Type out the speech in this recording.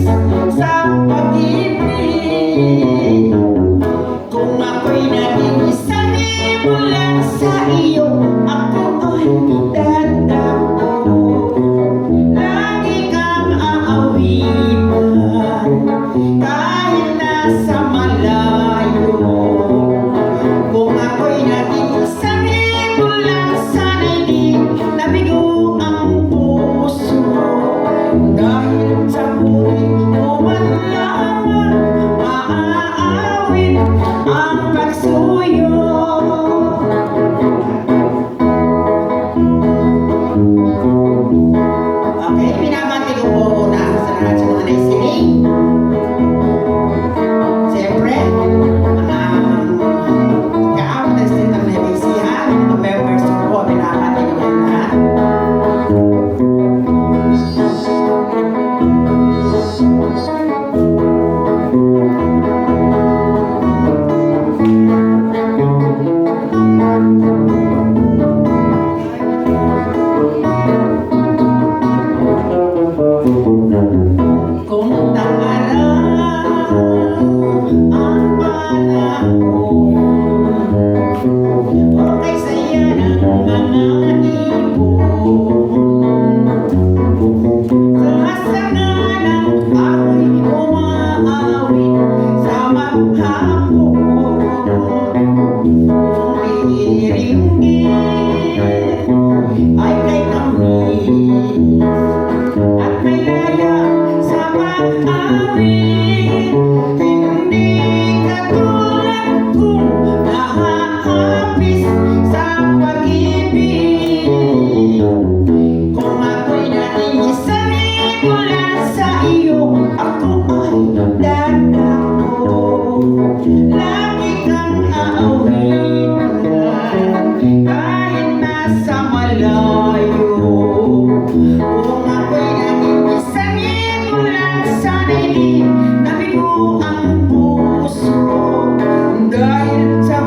hapis sa pag-ibig. Kung ako'y naging sanib lang sa iyo, ako ay dadako. Lagi kang aawitan kahit nasa malayo. Kung ako'y naging sanib lang sa daigdig, nabigo ang puso dahil sa buhay mo man lamang maaawit ang pagsuyo. Okay, binabati ko po una sa lahat sa mga naisiling. Siyempre, mga kaawat na sila ng naisihan, mga members ko po, binabati ko yan lahat. Kung nakaraan ang panahon, okay saya ng mga ibon. Sa sangalan ako'y umaawit sa maghapon. Kung iiringgit ay kay tamis at may laya sa pag-awit. Hindi katulad kong nahahapis sa pag-ibig. Kung ako'y naging sanib mula sa iyo, ako ay dadako. Lagi kang aawitan kahit nasa malayo. Kung ako'y naging sanib mula sa daigdig, nabigo ang puso dahil sa